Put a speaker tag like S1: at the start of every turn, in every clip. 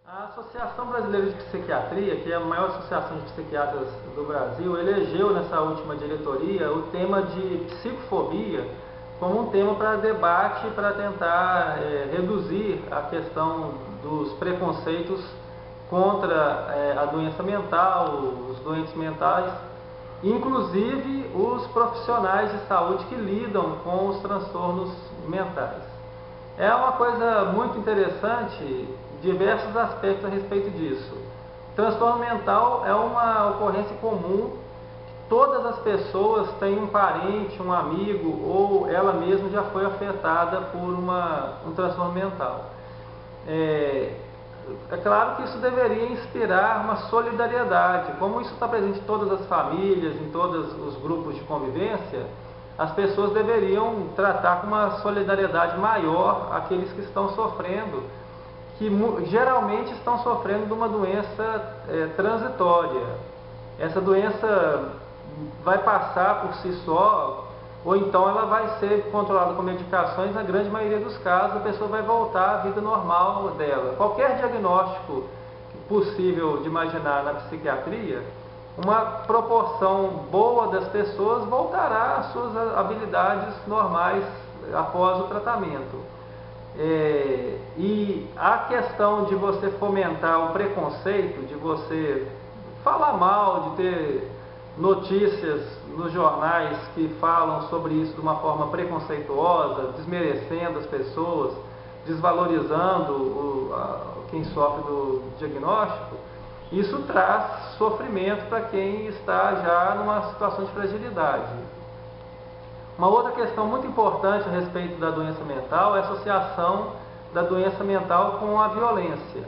S1: A Associação Brasileira de Psiquiatria, que é a maior associação de psiquiatras do Brasil, elegeu nessa última diretoria o tema de psicofobia como um tema para debate, para tentar reduzir a questão dos preconceitos contra a doença mental, os doentes mentais, inclusive os profissionais de saúde que lidam com os transtornos mentais. É uma coisa muito interessante, diversos aspectos a respeito disso. Transtorno mental é uma ocorrência comum, todas as pessoas têm um parente, um amigo ou ela mesma já foi afetada por um transtorno mental. É claro que isso deveria inspirar uma solidariedade, como isso está presente em todas as famílias, em todos os grupos de convivência. As pessoas deveriam tratar com uma solidariedade maior aqueles que estão sofrendo, que geralmente estão sofrendo de uma doença transitória. Essa doença vai passar por si só, ou então ela vai ser controlada com medicações. Na grande maioria dos casos, a pessoa vai voltar à vida normal dela. Qualquer diagnóstico possível de imaginar na psiquiatria, uma proporção boa das pessoas voltará às suas habilidades normais após o tratamento. E a questão de você fomentar o preconceito, de você falar mal, de ter notícias nos jornais que falam sobre isso de uma forma preconceituosa, desmerecendo as pessoas, desvalorizando quem sofre do diagnóstico, isso traz sofrimento para quem está já numa situação de fragilidade. Uma outra questão muito importante a respeito da doença mental é a associação da doença mental com a violência.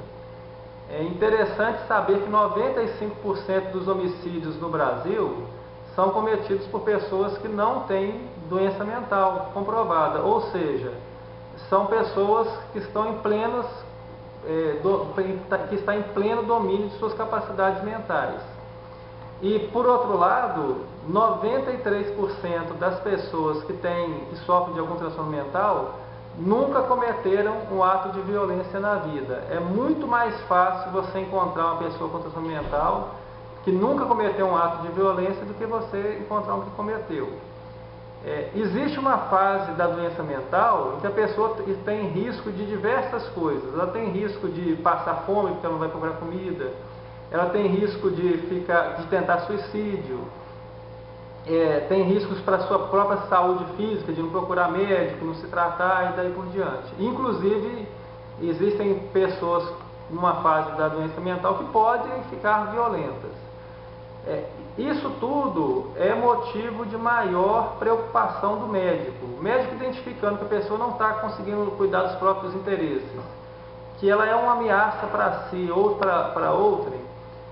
S1: É interessante saber que 95% dos homicídios no Brasil são cometidos por pessoas que não têm doença mental comprovada, ou seja, são pessoas que estão que está em pleno domínio de suas capacidades mentais. E, por outro lado, 93% das pessoas que sofrem de algum transtorno mental nunca cometeram um ato de violência na vida. É muito mais fácil você encontrar uma pessoa com transtorno mental que nunca cometeu um ato de violência do que você encontrar um que cometeu. Existe uma fase da doença mental em que a pessoa tem risco de diversas coisas. Ela tem risco de passar fome porque ela não vai procurar comida, ela tem risco de tentar suicídio, tem riscos para a sua própria saúde física, de não procurar médico, não se tratar e daí por diante. Inclusive, existem pessoas numa fase da doença mental que podem ficar violentas. Isso tudo é motivo de maior preocupação do médico. O médico identificando que a pessoa não está conseguindo cuidar dos próprios interesses, que ela é uma ameaça para si ou para outrem,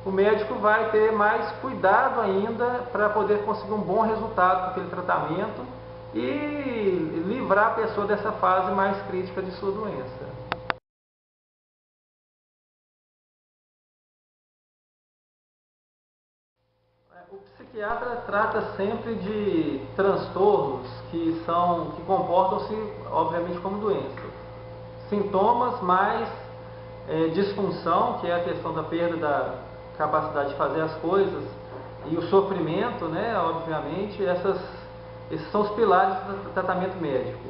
S1: o médico vai ter mais cuidado ainda para poder conseguir um bom resultado com aquele tratamento e livrar a pessoa dessa fase mais crítica de sua doença. O psiquiatra trata sempre de transtornos que comportam-se, obviamente, como doenças. Sintomas mais disfunção, que é a questão da perda da capacidade de fazer as coisas, e o sofrimento, né, obviamente, esses são os pilares do tratamento médico.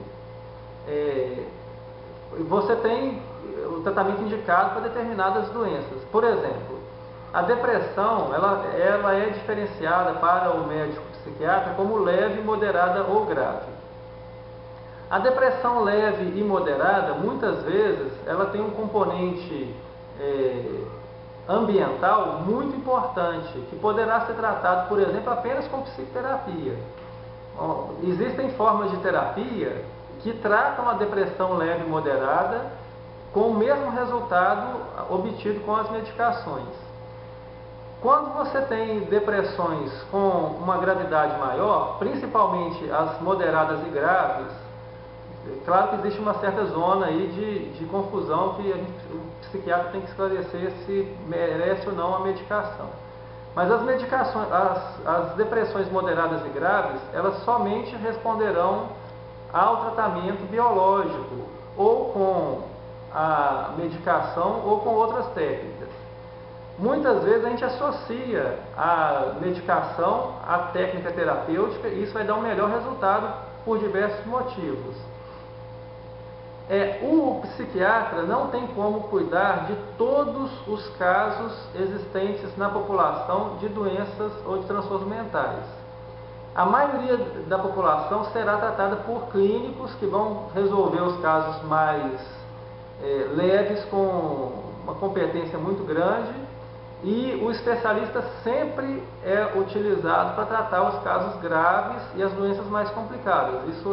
S1: Você tem o tratamento indicado para determinadas doenças. Por exemplo, a depressão, ela é diferenciada para o médico psiquiatra como leve, moderada ou grave. A depressão leve e moderada, muitas vezes, ela tem um componente ambiental muito importante, que poderá ser tratado, por exemplo, apenas com psicoterapia. Existem formas de terapia que tratam a depressão leve e moderada com o mesmo resultado obtido com as medicações. Quando você tem depressões com uma gravidade maior, principalmente as moderadas e graves, claro que existe uma certa zona aí de confusão que o psiquiatra tem que esclarecer se merece ou não a medicação. Mas as depressões moderadas e graves, elas somente responderão ao tratamento biológico ou com a medicação ou com outras técnicas. Muitas vezes a gente associa a medicação à técnica terapêutica e isso vai dar um melhor resultado por diversos motivos. O psiquiatra não tem como cuidar de todos os casos existentes na população de doenças ou de transtornos mentais. A maioria da população será tratada por clínicos que vão resolver os casos mais leves com uma competência muito grande, e o especialista sempre é utilizado para tratar os casos graves e as doenças mais complicadas. Isso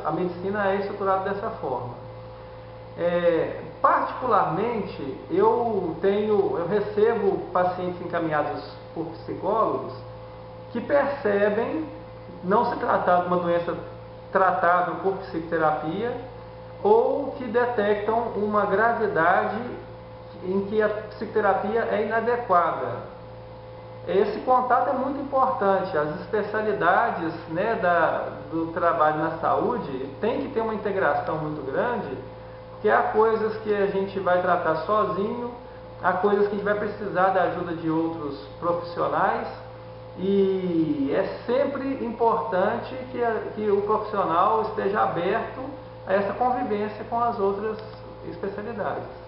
S1: a medicina é estruturada dessa forma. Particularmente, eu recebo pacientes encaminhados por psicólogos que percebem não se tratar de uma doença tratável por psicoterapia, ou que detectam uma gravidade em que a psicoterapia é inadequada. Esse contato é muito importante. As especialidades, né, do trabalho na saúde tem que ter uma integração muito grande, porque há coisas que a gente vai tratar sozinho, há coisas que a gente vai precisar da ajuda de outros profissionais, e é sempre importante que o profissional esteja aberto a essa convivência com as outras especialidades.